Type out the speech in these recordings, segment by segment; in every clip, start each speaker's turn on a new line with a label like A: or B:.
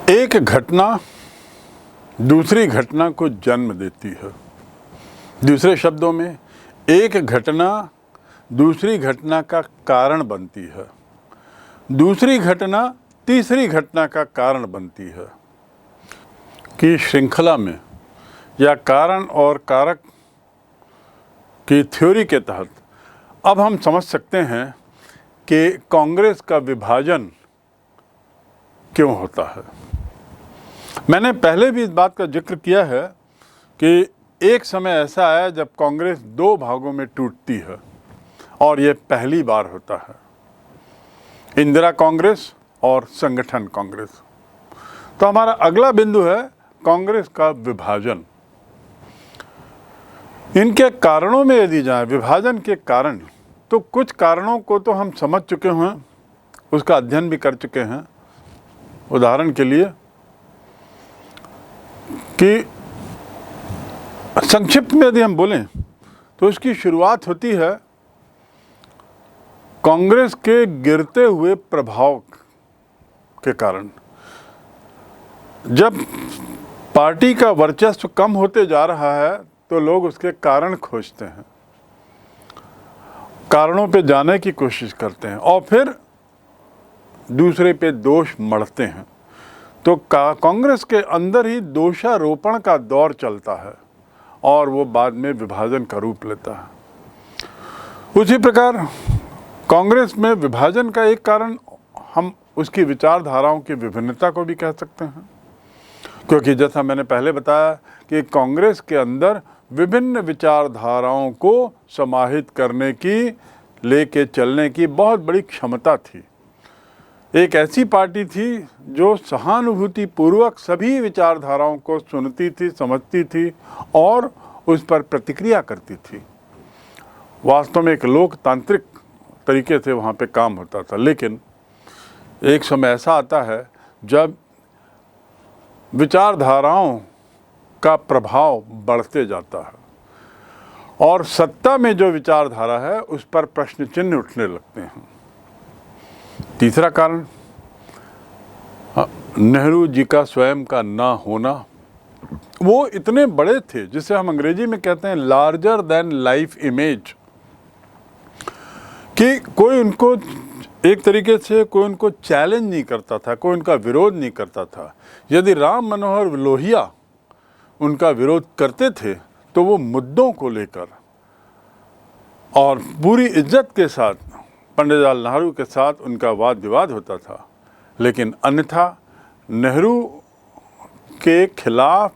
A: एक घटना दूसरी घटना को जन्म देती है। दूसरे शब्दों में, एक घटना दूसरी घटना का कारण बनती है, दूसरी घटना तीसरी घटना का कारण बनती है। कि श्रृंखला में या कारण और कारक की थ्योरी के तहत अब हम समझ सकते हैं कि कांग्रेस का विभाजन क्यों होता है। मैंने पहले भी इस बात का जिक्र किया है कि एक समय ऐसा आया जब कांग्रेस दो भागों में टूटती है और ये पहली बार होता है, इंदिरा कांग्रेस और संगठन कांग्रेस। तो हमारा अगला बिंदु है कांग्रेस का विभाजन। इनके कारणों में यदि जाए, विभाजन के कारण, तो कुछ कारणों को तो हम समझ चुके हैं, उसका अध्ययन भी कर चुके हैं। उदाहरण के लिए कि संक्षिप्त में यदि हम बोलें तो इसकी शुरुआत होती है कांग्रेस के गिरते हुए प्रभाव के कारण। जब पार्टी का वर्चस्व कम होते जा रहा है तो लोग उसके कारण खोजते हैं, कारणों पे जाने की कोशिश करते हैं और फिर दूसरे पे दोष मढ़ते हैं। तो कांग्रेस के अंदर ही दोषारोपण का दौर चलता है और वो बाद में विभाजन का रूप लेता है। उसी प्रकार कांग्रेस में विभाजन का एक कारण हम उसकी विचारधाराओं की विभिन्नता को भी कह सकते हैं, क्योंकि जैसा मैंने पहले बताया कि कांग्रेस के अंदर विभिन्न विचारधाराओं को समाहित करने की, लेके चलने की बहुत बड़ी क्षमता थी। एक ऐसी पार्टी थी जो सहानुभूति पूर्वक सभी विचारधाराओं को सुनती थी, समझती थी और उस पर प्रतिक्रिया करती थी। वास्तव में एक लोकतांत्रिक तरीके से वहाँ पे काम होता था। लेकिन एक समय ऐसा आता है जब विचारधाराओं का प्रभाव बढ़ते जाता है और सत्ता में जो विचारधारा है उस पर प्रश्न चिन्ह उठने लगते हैं। तीसरा कारण नेहरू जी का स्वयं का ना होना। वो इतने बड़े थे जिसे हम अंग्रेजी में कहते हैं लार्जर देन लाइफ इमेज, कि कोई उनको एक तरीके से कोई उनको चैलेंज नहीं करता था, कोई उनका विरोध नहीं करता था। यदि राम मनोहर लोहिया उनका विरोध करते थे तो वो मुद्दों को लेकर और पूरी इज्जत के साथ पंडित जवाहरलाल नेहरू के साथ उनका वाद विवाद होता था। लेकिन अन्यथा नेहरू के खिलाफ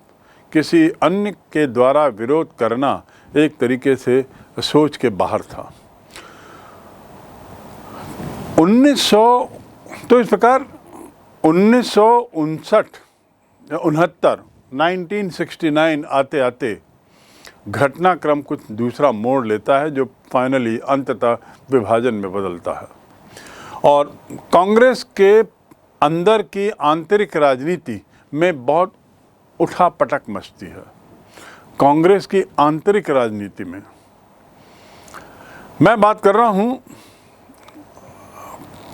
A: किसी अन्य के द्वारा विरोध करना एक तरीके से सोच के बाहर था। 1900 तो इस प्रकार 1969 आते आते घटनाक्रम कुछ दूसरा मोड़ लेता है, जो फाइनली अंततः विभाजन में बदलता है। और कांग्रेस के अंदर की आंतरिक राजनीति में बहुत उठापटक मचती है। कांग्रेस की आंतरिक राजनीति में मैं बात कर रहा हूं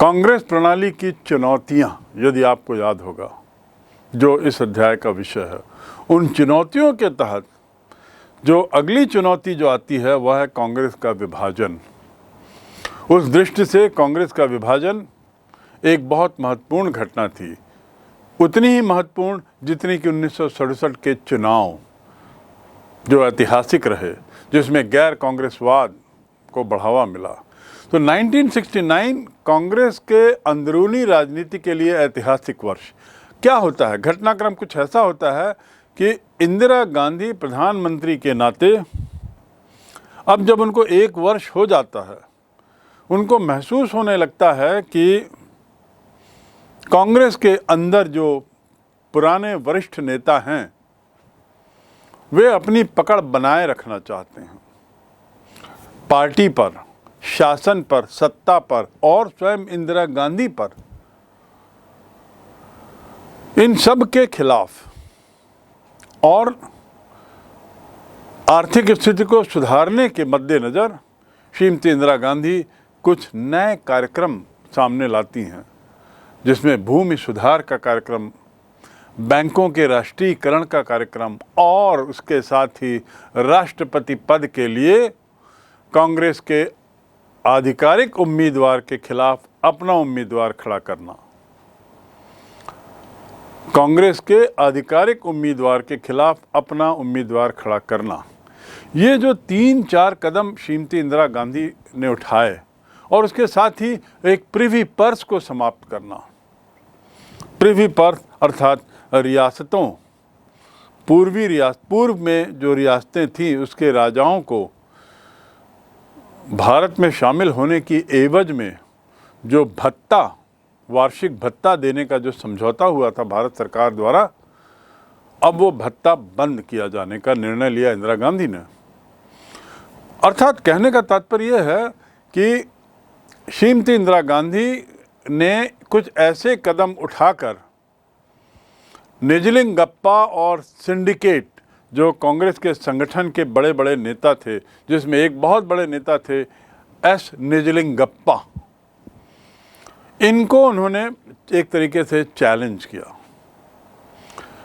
A: कांग्रेस प्रणाली की चुनौतियां, यदि आपको याद होगा, जो इस अध्याय का विषय है। उन चुनौतियों के तहत जो अगली चुनौती जो आती है वह है कांग्रेस का विभाजन। उस दृष्टि से कांग्रेस का विभाजन एक बहुत महत्वपूर्ण घटना थी, उतनी ही महत्वपूर्ण जितनी कि 1967 के चुनाव जो ऐतिहासिक रहे, जिसमें गैर कांग्रेसवाद को बढ़ावा मिला। तो 1969 कांग्रेस के अंदरूनी राजनीति के लिए ऐतिहासिक वर्ष। क्या होता है, घटनाक्रम कुछ ऐसा होता है कि इंदिरा गांधी प्रधानमंत्री के नाते अब जब उनको एक वर्ष हो जाता है, उनको महसूस होने लगता है कि कांग्रेस के अंदर जो पुराने वरिष्ठ नेता हैं वे अपनी पकड़ बनाए रखना चाहते हैं पार्टी पर, शासन पर, सत्ता पर और स्वयं इंदिरा गांधी पर। इन सब के खिलाफ और आर्थिक स्थिति को सुधारने के मद्देनज़र श्रीमती इंदिरा गांधी कुछ नए कार्यक्रम सामने लाती हैं, जिसमें भूमि सुधार का कार्यक्रम बैंकों के राष्ट्रीयकरण का कार्यक्रम और उसके साथ ही राष्ट्रपति पद के लिए कांग्रेस के आधिकारिक उम्मीदवार के खिलाफ अपना उम्मीदवार खड़ा करना, कांग्रेस के आधिकारिक उम्मीदवार के खिलाफ अपना उम्मीदवार खड़ा करना, ये जो 3-4 कदम श्रीमती इंदिरा गांधी ने उठाए और उसके साथ ही एक प्रिवी पर्स को समाप्त करना। प्रिवी पर्स अर्थात रियासतों, पूर्व में जो रियासतें थीं उसके राजाओं को भारत में शामिल होने की एवज में जो भत्ता, वार्षिक भत्ता देने का जो समझौता हुआ था भारत सरकार द्वारा, अब वो भत्ता बंद किया जाने का निर्णय लिया इंदिरा गांधी ने। अर्थात कहने का तात्पर्य यह है कि श्रीमती इंदिरा गांधी ने कुछ ऐसे कदम उठाकर निजलिंगप्पा और सिंडिकेट, जो कांग्रेस के संगठन के बड़े बड़े नेता थे, जिसमें एक बहुत बड़े नेता थे एस निजलिंगप्पा, इनको उन्होंने एक तरीके से चैलेंज किया।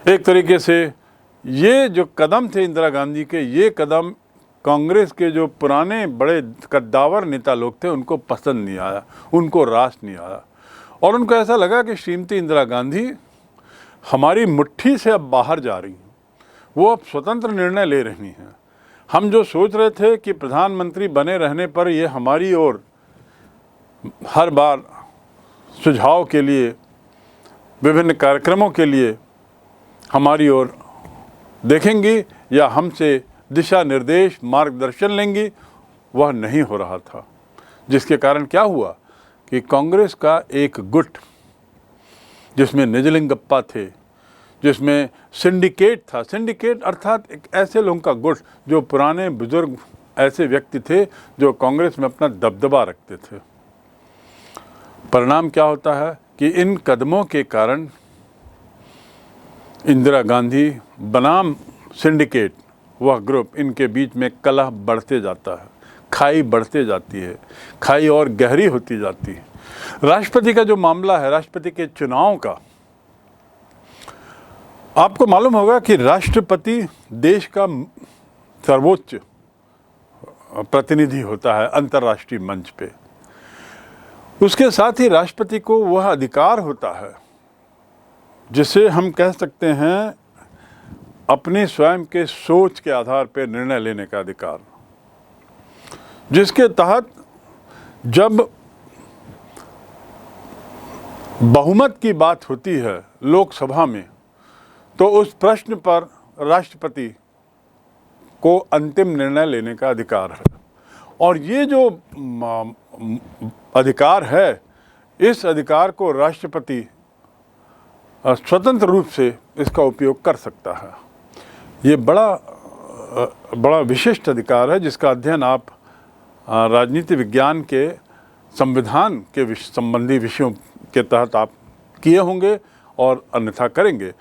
A: एक तरीके से ये जो कदम थे इंदिरा गांधी के, ये कदम कांग्रेस के जो पुराने बड़े कद्दावर नेता लोग थे उनको पसंद नहीं आया, उनको रास नहीं आया और उनको ऐसा लगा कि श्रीमती इंदिरा गांधी हमारी मुट्ठी से अब बाहर जा रही हैं, वो अब स्वतंत्र निर्णय ले रही हैं। हम जो सोच रहे थे कि प्रधानमंत्री बने रहने पर ये हमारी ओर हर बार सुझाव के लिए, विभिन्न कार्यक्रमों के लिए हमारी ओर देखेंगी या हमसे दिशा निर्देश, मार्गदर्शन लेंगी, वह नहीं हो रहा था। जिसके कारण क्या हुआ कि कांग्रेस का एक गुट, जिसमें निजलिंगप्पा थे, जिसमें सिंडिकेट था, सिंडिकेट अर्थात एक ऐसे लोगों का गुट जो पुराने बुजुर्ग ऐसे व्यक्ति थे जो कांग्रेस में अपना दबदबा रखते थे। परिणाम क्या होता है कि इन कदमों के कारण इंदिरा गांधी बनाम सिंडिकेट, वह ग्रुप, इनके बीच में कलह बढ़ते जाता है, खाई बढ़ते जाती है, खाई और गहरी होती जाती है। राष्ट्रपति का जो मामला है, राष्ट्रपति के चुनाव का, आपको मालूम होगा कि राष्ट्रपति देश का सर्वोच्च प्रतिनिधि होता है अंतर्राष्ट्रीय मंच पे। उसके साथ ही राष्ट्रपति को वह अधिकार होता है जिसे हम कह सकते हैं अपने स्वयं के सोच के आधार पर निर्णय लेने का अधिकार, जिसके तहत जब बहुमत की बात होती है लोकसभा में तो उस प्रश्न पर राष्ट्रपति को अंतिम निर्णय लेने का अधिकार है। और ये जो अधिकार है, इस अधिकार को राष्ट्रपति स्वतंत्र रूप से इसका उपयोग कर सकता है। ये बड़ा विशिष्ट अधिकार है जिसका अध्ययन आप राजनीति विज्ञान के संविधान के संबंधी विषयों के तहत आप किए होंगे और अन्यथा करेंगे।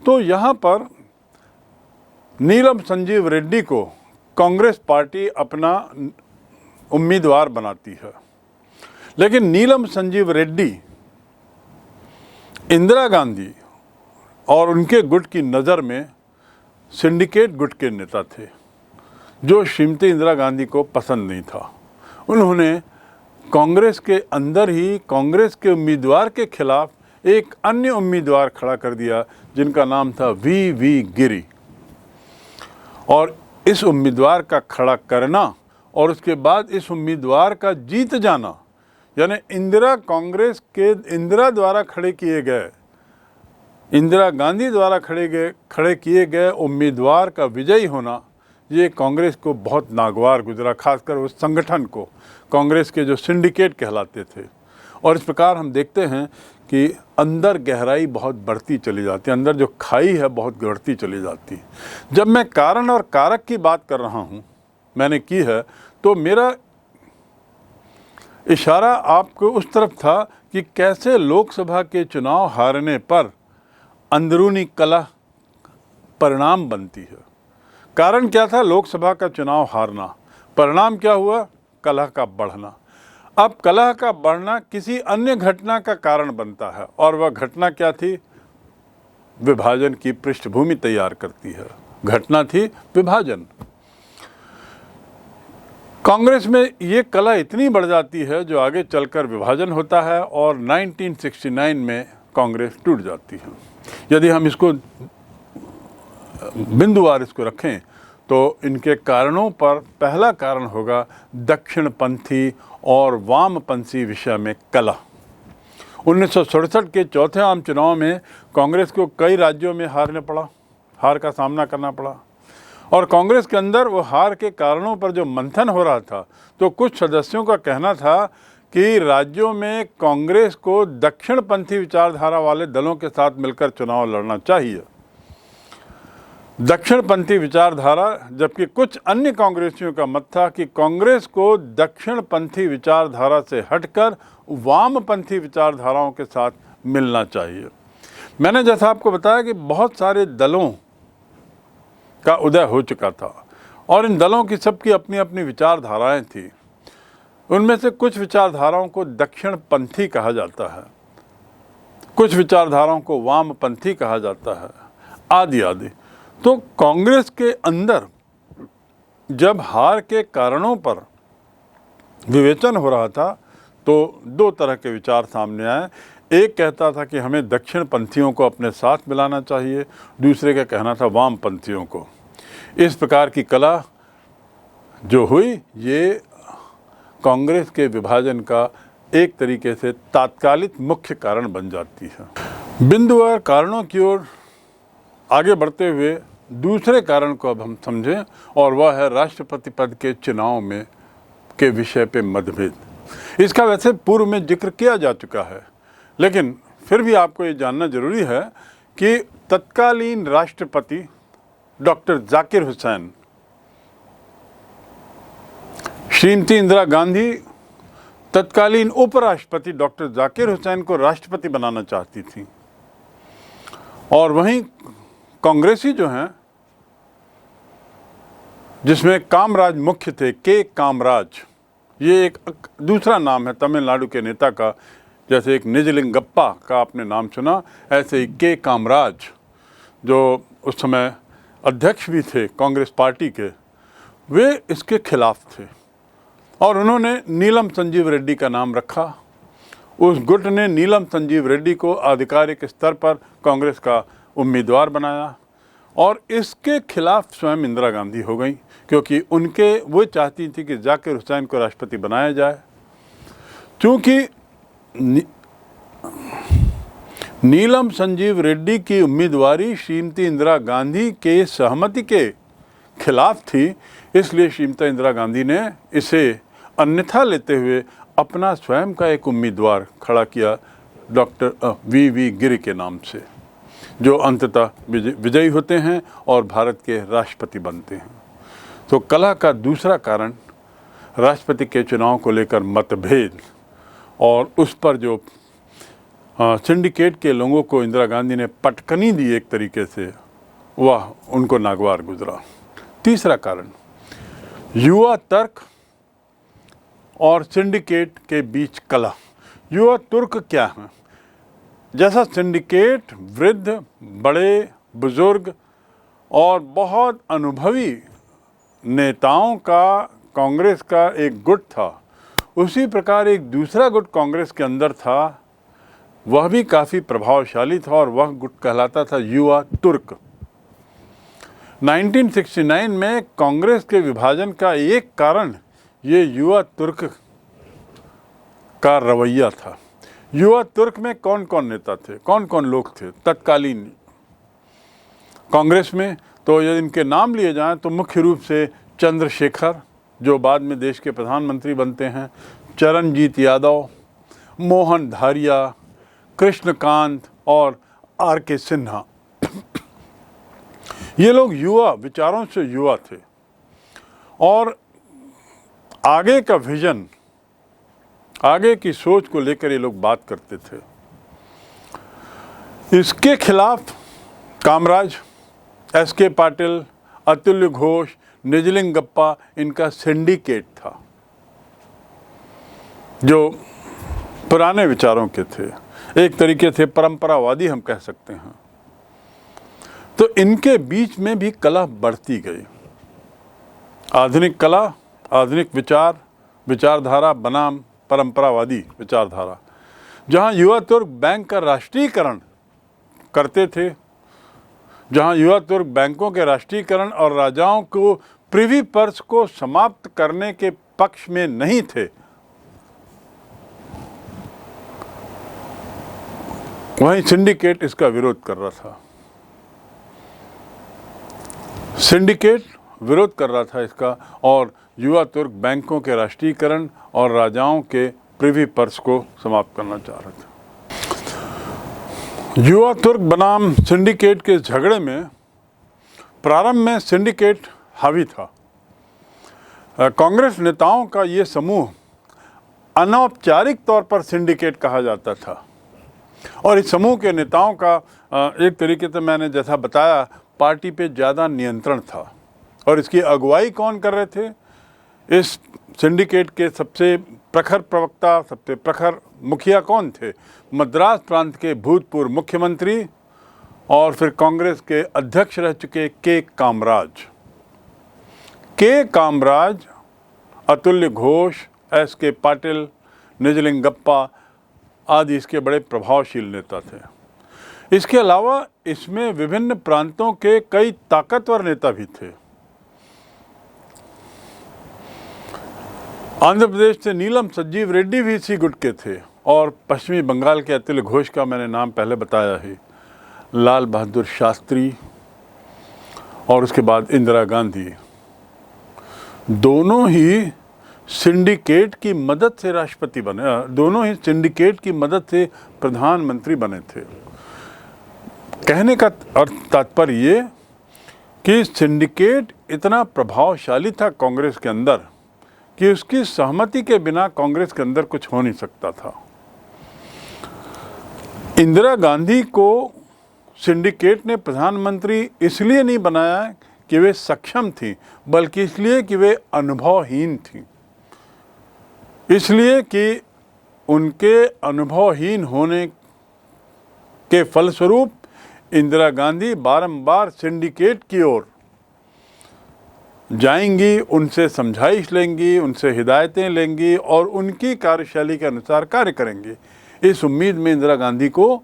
A: तो यहाँ पर नीलम संजीव रेड्डी को कांग्रेस पार्टी अपना उम्मीदवार बनाती है, लेकिन नीलम संजीव रेड्डी इंदिरा गांधी और उनके गुट की नज़र में सिंडिकेट गुट के नेता थे जो श्रीमती इंदिरा गांधी को पसंद नहीं था। उन्होंने कांग्रेस के अंदर ही कांग्रेस के उम्मीदवार के खिलाफ एक अन्य उम्मीदवार खड़ा कर दिया जिनका नाम था वी गिरी। और इस उम्मीदवार का खड़ा करना और उसके बाद इस उम्मीदवार का जीत जाना, यानी इंदिरा द्वारा खड़े किए गए, इंदिरा गांधी द्वारा खड़े किए गए उम्मीदवार का विजयी होना, ये कांग्रेस को बहुत नागवार गुजरा, खासकर उस संगठन को, कांग्रेस के जो सिंडिकेट कहलाते थे। और इस प्रकार हम देखते हैं कि अंदर गहराई बहुत बढ़ती चली जाती है, अंदर जो खाई है बहुत बढ़ती चली जाती है। जब मैं कारण और कारक की बात कर रहा हूँ, मैंने की है, तो मेरा इशारा आपको उस तरफ था कि कैसे लोकसभा के चुनाव हारने पर अंदरूनी कलह परिणाम बनती है। कारण क्या था? लोकसभा का चुनाव हारना। परिणाम क्या हुआ? कलह का बढ़ना। अब कलह का बढ़ना किसी अन्य घटना का कारण बनता है, और वह घटना क्या थी? विभाजन की पृष्ठभूमि तैयार करती है। घटना थी विभाजन। कांग्रेस में ये कला इतनी बढ़ जाती है जो आगे चलकर विभाजन होता है और 1969 में कांग्रेस टूट जाती है। यदि हम इसको बिंदुवार इसको रखें तो इनके कारणों पर पहला कारण होगा दक्षिणपंथी और वामपंथी विषय में कला। 1967 के चौथे आम चुनाव में कांग्रेस को कई राज्यों में हार का सामना करना पड़ा और कांग्रेस के अंदर वो हार के कारणों पर जो मंथन हो रहा था, तो कुछ सदस्यों का कहना था कि राज्यों में कांग्रेस को दक्षिणपंथी विचारधारा वाले दलों के साथ मिलकर चुनाव लड़ना चाहिए। दक्षिणपंथी विचारधारा, जबकि कुछ अन्य कांग्रेसियों का मत था कि कांग्रेस को दक्षिणपंथी विचारधारा से हटकर वामपंथी विचारधाराओं के साथ मिलना चाहिए। मैंने जैसा आपको बताया कि बहुत सारे दलों का उदय हो चुका था और इन दलों की सबकी अपनी अपनी विचारधाराएं थी। उनमें से कुछ विचारधाराओं को दक्षिणपंथी कहा जाता है, कुछ विचारधाराओं को वामपंथी कहा जाता है, आदि आदि। तो कांग्रेस के अंदर जब हार के कारणों पर विवेचन हो रहा था तो दो तरह के विचार सामने आए। एक कहता था कि हमें दक्षिणपंथियों को अपने साथ मिलाना चाहिए, दूसरे का कहना था वामपंथियों को। इस प्रकार की कला जो हुई, ये कांग्रेस के विभाजन का एक तरीके से तात्कालिक मुख्य कारण बन जाती है। बिंदुवार कारणों की ओर आगे बढ़ते हुए दूसरे कारण को अब हम समझें और वह है राष्ट्रपति पद के चुनाव में के विषय पे मतभेद। इसका वैसे पूर्व में जिक्र किया जा चुका है, लेकिन फिर भी आपको ये जानना जरूरी है कि तत्कालीन राष्ट्रपति डॉक्टर जाकिर हुसैन, श्रीमती इंदिरा गांधी तत्कालीन उपराष्ट्रपति डॉक्टर जाकिर हुसैन को राष्ट्रपति बनाना चाहती थी और वहीं कांग्रेसी जो हैं, जिसमें कामराज मुख्य थे, के कामराज, ये एक दूसरा नाम है तमिलनाडु के नेता का। जैसे एक निजलिंगप्पा का आपने नाम सुना, ऐसे ही के कामराज जो उस समय अध्यक्ष भी थे कांग्रेस पार्टी के, वे इसके खिलाफ थे और उन्होंने नीलम संजीव रेड्डी का नाम रखा। उस गुट ने नीलम संजीव रेड्डी को आधिकारिक स्तर पर कांग्रेस का उम्मीदवार बनाया और इसके खिलाफ स्वयं इंदिरा गांधी हो गई, क्योंकि वो चाहती थी कि जाकिर हुसैन को राष्ट्रपति बनाया जाए। क्योंकि नीलम संजीव रेड्डी की उम्मीदवारी श्रीमती इंदिरा गांधी के सहमति के खिलाफ थी, इसलिए श्रीमती इंदिरा गांधी ने इसे अन्यथा लेते हुए अपना स्वयं का एक उम्मीदवार खड़ा किया, डॉक्टर वी गिरि के नाम से, जो अंततः विजयी होते हैं और भारत के राष्ट्रपति बनते हैं। तो कला का दूसरा कारण राष्ट्रपति के चुनाव को लेकर मतभेद और उस पर जो सिंडिकेट के लोगों को इंदिरा गांधी ने पटकनी दी एक तरीके से, वह उनको नागवार गुजरा। तीसरा कारण युवा तर्क और सिंडिकेट के बीच कला। युवा तुर्क क्या है? जैसा सिंडिकेट वृद्ध, बड़े बुजुर्ग और बहुत अनुभवी नेताओं का कांग्रेस का एक गुट था, उसी प्रकार एक दूसरा गुट कांग्रेस के अंदर था, वह भी काफ़ी प्रभावशाली था और वह गुट कहलाता था युवा तुर्क। 1969 में कांग्रेस के विभाजन का एक कारण ये युवा तुर्क का रवैया था। युवा तुर्क में कौन कौन नेता थे, कौन कौन लोग थे तत्कालीन कांग्रेस में? तो यदि इनके नाम लिए जाएं तो मुख्य रूप से चंद्रशेखर, जो बाद में देश के प्रधानमंत्री बनते हैं, चरणजीत यादव, मोहन धारिया, कृष्णकांत और आर.के. सिन्हा। ये लोग युवा विचारों से युवा थे और आगे का विजन, आगे की सोच को लेकर ये लोग बात करते थे। इसके खिलाफ कामराज, एस.के. पाटिल, अतुल्य घोष, निजलिंगप्पा, इनका सिंडिकेट था जो पुराने विचारों के थे, एक तरीके से परंपरावादी हम कह सकते हैं। तो इनके बीच में भी कलह बढ़ती गई। आधुनिक कला, आधुनिक विचारधारा बनाम परंपरावादी विचारधारा। जहां युवा तुर्क बैंक का राष्ट्रीयकरण करते थे, जहां युवा तुर्क बैंकों के राष्ट्रीयकरण और राजाओं को प्रिवी पर्स को समाप्त करने के पक्ष में नहीं थे, वहीं सिंडिकेट इसका विरोध कर रहा था। सिंडिकेट विरोध कर रहा था इसका, और युवा तुर्क बैंकों के राष्ट्रीयकरण और राजाओं के प्रिवी पर्स को समाप्त करना चाह रहा था। युवा तुर्क बनाम सिंडिकेट के झगड़े में प्रारंभ में सिंडिकेट हावी था। कांग्रेस नेताओं का ये समूह अनौपचारिक तौर पर सिंडिकेट कहा जाता था, और इस समूह के नेताओं का एक तरीके से मैंने जैसा बताया पार्टी पे ज़्यादा नियंत्रण था। और इसकी अगुवाई कौन कर रहे थे? इस सिंडिकेट के सबसे प्रखर प्रवक्ता, सबसे प्रखर मुखिया कौन थे? मद्रास प्रांत के भूतपूर्व मुख्यमंत्री और फिर कांग्रेस के अध्यक्ष रह चुके के कामराज, अतुल्य घोष, एस.के. पाटिल, निजलिंगप्पा आदि इसके बड़े प्रभावशील नेता थे। इसके अलावा इसमें विभिन्न प्रांतों के कई ताकतवर नेता भी थे। आंध्र प्रदेश से नीलम संजीव रेड्डी भी इसी गुट के थे, और पश्चिमी बंगाल के अतुल्य घोष का मैंने नाम पहले बताया ही, लाल बहादुर शास्त्री और उसके बाद इंदिरा गांधी, दोनों ही सिंडिकेट की मदद से राष्ट्रपति बने, दोनों ही सिंडिकेट की मदद से प्रधानमंत्री बने थे। कहने का तात्पर्य ये कि सिंडिकेट इतना प्रभावशाली था कांग्रेस के अंदर कि उसकी सहमति के बिना कांग्रेस के अंदर कुछ हो नहीं सकता था। इंदिरा गांधी को सिंडिकेट ने प्रधानमंत्री इसलिए नहीं बनाया कि वे सक्षम थी, बल्कि इसलिए कि वे अनुभवहीन थी। इसलिए कि उनके अनुभवहीन होने के फलस्वरूप इंदिरा गांधी बारंबार सिंडिकेट की ओर जाएंगी, उनसे समझाइश लेंगी, उनसे हिदायतें लेंगी और उनकी कार्यशैली के अनुसार कार्य करेंगी। इस उम्मीद में इंदिरा गांधी को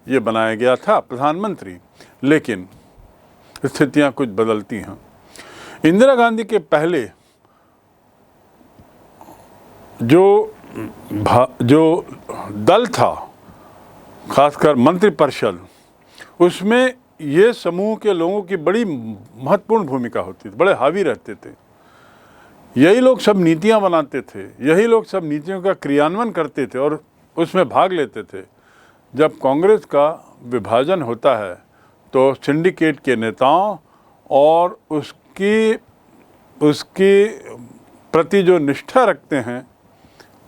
A: ये बनाया गया था प्रधानमंत्री। लेकिन स्थितियां कुछ बदलती हैं। इंदिरा गांधी के पहले जो दल था, खासकर मंत्रिपरिषद, उसमें ये समूह के लोगों की बड़ी महत्वपूर्ण भूमिका होती थी, बड़े हावी रहते थे। यही लोग सब नीतियां बनाते थे, यही लोग सब नीतियों का क्रियान्वयन करते थे और उसमें भाग लेते थे। जब कांग्रेस का विभाजन होता है तो सिंडिकेट के नेताओं और उसकी प्रति जो निष्ठा रखते हैं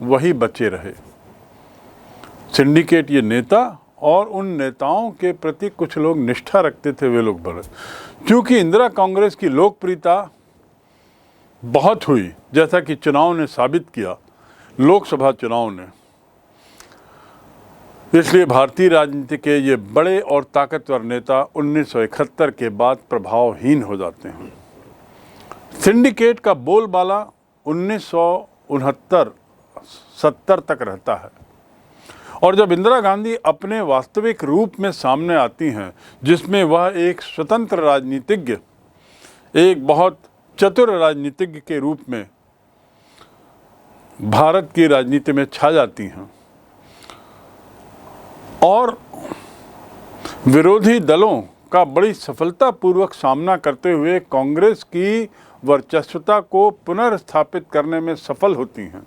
A: वही बचे रहे। सिंडिकेट ये नेता और उन नेताओं के प्रति कुछ लोग निष्ठा रखते थे, वे लोग बड़े। क्योंकि इंदिरा कांग्रेस की लोकप्रियता बहुत हुई, जैसा कि चुनाव ने साबित किया, लोकसभा चुनाव ने, इसलिए भारतीय राजनीति के ये बड़े और ताकतवर नेता 1971 के बाद प्रभावहीन हो जाते हैं। सिंडिकेट का बोलबाला 1969-70 तक रहता है, और जब इंदिरा गांधी अपने वास्तविक रूप में सामने आती हैं, जिसमें वह एक स्वतंत्र राजनीतिज्ञ, एक बहुत चतुर राजनीतिज्ञ के रूप में भारत की राजनीति में छा जाती हैं और विरोधी दलों का बड़ी सफलतापूर्वक सामना करते हुए कांग्रेस की वर्चस्वता को पुनर्स्थापित करने में सफल होती हैं।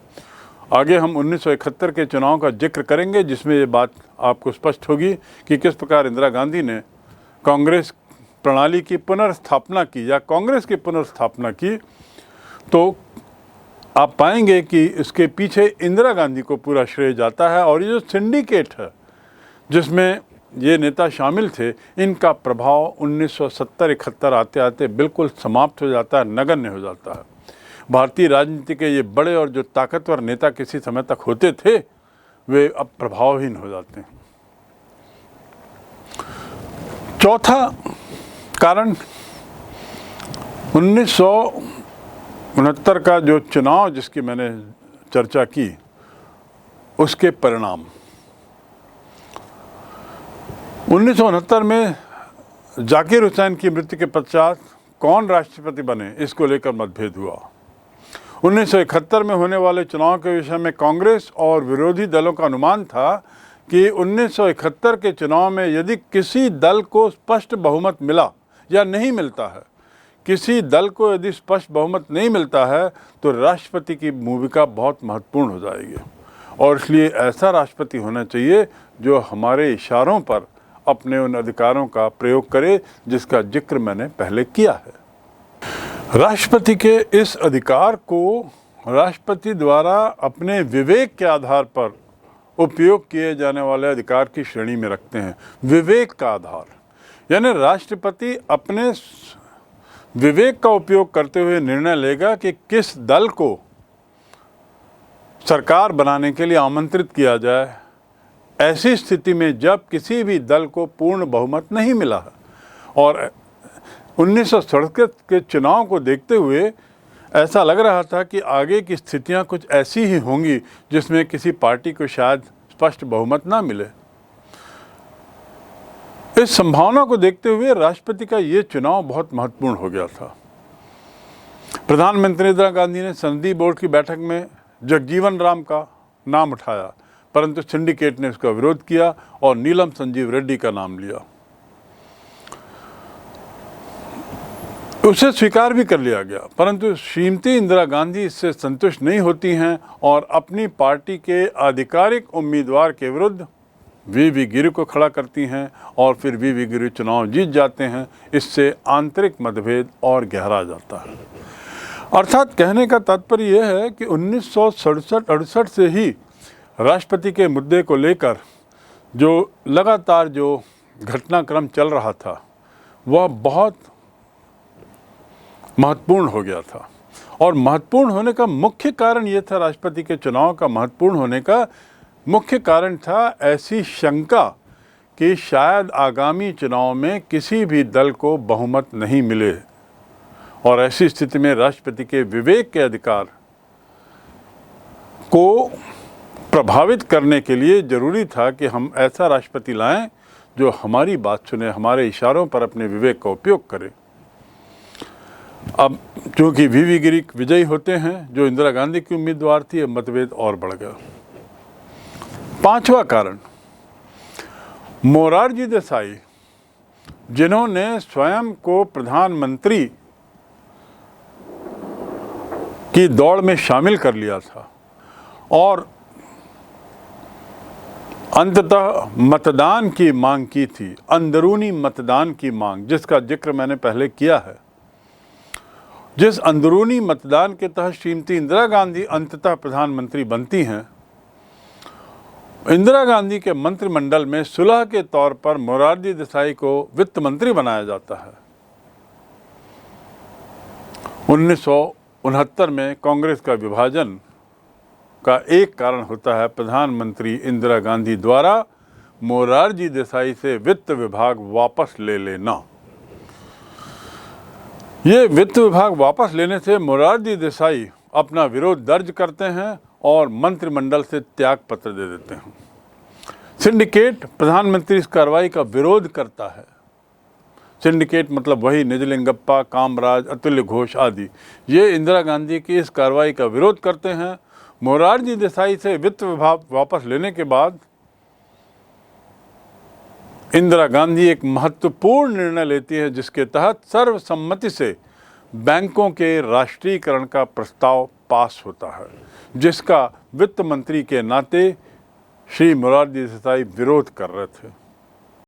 A: आगे हम 1971 के चुनाव का जिक्र करेंगे, जिसमें ये बात आपको स्पष्ट होगी कि किस प्रकार इंदिरा गांधी ने कांग्रेस प्रणाली की पुनर्स्थापना की या कांग्रेस की पुनर्स्थापना की। तो आप पाएंगे कि इसके पीछे इंदिरा गांधी को पूरा श्रेय जाता है, और ये जो सिंडिकेट है जिसमें ये नेता शामिल थे, इनका प्रभाव 1970-71 आते आते बिल्कुल समाप्त हो जाता है, नगण्य हो जाता है। भारतीय राजनीति के ये बड़े और जो ताकतवर नेता किसी समय तक होते थे, वे अब प्रभावहीन हो जाते हैं। चौथा कारण 1969 का जो चुनाव जिसकी मैंने चर्चा की, उसके परिणाम 1969 में जाकिर हुसैन की मृत्यु के पश्चात कौन राष्ट्रपति बने, इसको लेकर मतभेद हुआ। 1971 में होने वाले चुनाव के विषय में कांग्रेस और विरोधी दलों का अनुमान था कि 1971 के चुनाव में यदि किसी दल को स्पष्ट बहुमत मिला या नहीं मिलता है, किसी दल को यदि स्पष्ट बहुमत नहीं मिलता है तो राष्ट्रपति की भूमिका बहुत महत्वपूर्ण हो जाएगी, और इसलिए ऐसा राष्ट्रपति होना चाहिए जो हमारे इशारों पर अपने उन अधिकारों का प्रयोग करे जिसका जिक्र मैंने पहले किया है। राष्ट्रपति के इस अधिकार को राष्ट्रपति द्वारा अपने विवेक के आधार पर उपयोग किए जाने वाले अधिकार की श्रेणी में रखते हैं। विवेक का आधार यानी राष्ट्रपति अपने विवेक का उपयोग करते हुए निर्णय लेगा कि किस दल को सरकार बनाने के लिए आमंत्रित किया जाए, ऐसी स्थिति में जब किसी भी दल को पूर्ण बहुमत नहीं मिला है। और 1967 के चुनाव को देखते हुए ऐसा लग रहा था कि आगे की स्थितियां कुछ ऐसी ही होंगी जिसमें किसी पार्टी को शायद स्पष्ट बहुमत ना मिले। इस संभावना को देखते हुए राष्ट्रपति का ये चुनाव बहुत महत्वपूर्ण हो गया था। प्रधानमंत्री इंदिरा गांधी ने संसदीय बोर्ड की बैठक में जगजीवन राम का नाम उठाया, परंतु सिंडिकेट ने उसका विरोध किया और नीलम संजीव रेड्डी का नाम लिया। उसे स्वीकार भी कर लिया गया, परंतु श्रीमती इंदिरा गांधी इससे संतुष्ट नहीं होती हैं और अपनी पार्टी के आधिकारिक उम्मीदवार के विरुद्ध वी गिरी को खड़ा करती हैं और फिर वी गिरी चुनाव जीत जाते हैं। इससे आंतरिक मतभेद और गहरा जाता है। अर्थात कहने का तात्पर्य यह है कि 1967-68 से ही राष्ट्रपति के मुद्दे को लेकर जो लगातार जो घटनाक्रम चल रहा था वह बहुत महत्वपूर्ण हो गया था। और महत्वपूर्ण होने का मुख्य कारण ये था, राष्ट्रपति के चुनाव का महत्वपूर्ण होने का मुख्य कारण था ऐसी शंका कि शायद आगामी चुनाव में किसी भी दल को बहुमत नहीं मिले, और ऐसी स्थिति में राष्ट्रपति के विवेक के अधिकार को प्रभावित करने के लिए ज़रूरी था कि हम ऐसा राष्ट्रपति लाएं जो हमारी बात सुने, हमारे इशारों पर अपने विवेक का उपयोग करे। अब चूँकि वी गिरी विजयी होते हैं, जो इंदिरा गांधी की उम्मीदवार थी, मतभेद और बढ़ गया। पांचवा कारण, मोरारजी देसाई, जिन्होंने स्वयं को प्रधानमंत्री की दौड़ में शामिल कर लिया था और अंततः मतदान की मांग की थी, अंदरूनी मतदान की मांग, जिसका जिक्र मैंने पहले किया है। जिस अंदरूनी मतदान के तहत श्रीमती इंदिरा गांधी अंततः प्रधानमंत्री बनती हैं, इंदिरा गांधी के मंत्रिमंडल में सुलह के तौर पर मोरारजी देसाई को वित्त मंत्री बनाया जाता है। 1969 में कांग्रेस का विभाजन का एक कारण होता है प्रधानमंत्री इंदिरा गांधी द्वारा मोरारजी देसाई से वित्त विभाग वापस ले लेना। ये वित्त विभाग वापस लेने से मोरारजी देसाई अपना विरोध दर्ज करते हैं और मंत्रिमंडल से त्याग पत्र दे देते हैं। सिंडिकेट प्रधानमंत्री इस कार्रवाई का विरोध करता है। सिंडिकेट मतलब वही निजलिंगप्पा, कामराज, अतुल्य घोष आदि, ये इंदिरा गांधी की इस कार्रवाई का विरोध करते हैं। मोरारजी देसाई से वित्त विभाग वापस लेने के बाद इंदिरा गांधी एक महत्वपूर्ण निर्णय लेती है, जिसके तहत सर्वसम्मति से बैंकों के राष्ट्रीयकरण का प्रस्ताव पास होता है, जिसका वित्त मंत्री के नाते श्री मोरारजी देसाई विरोध कर रहे थे।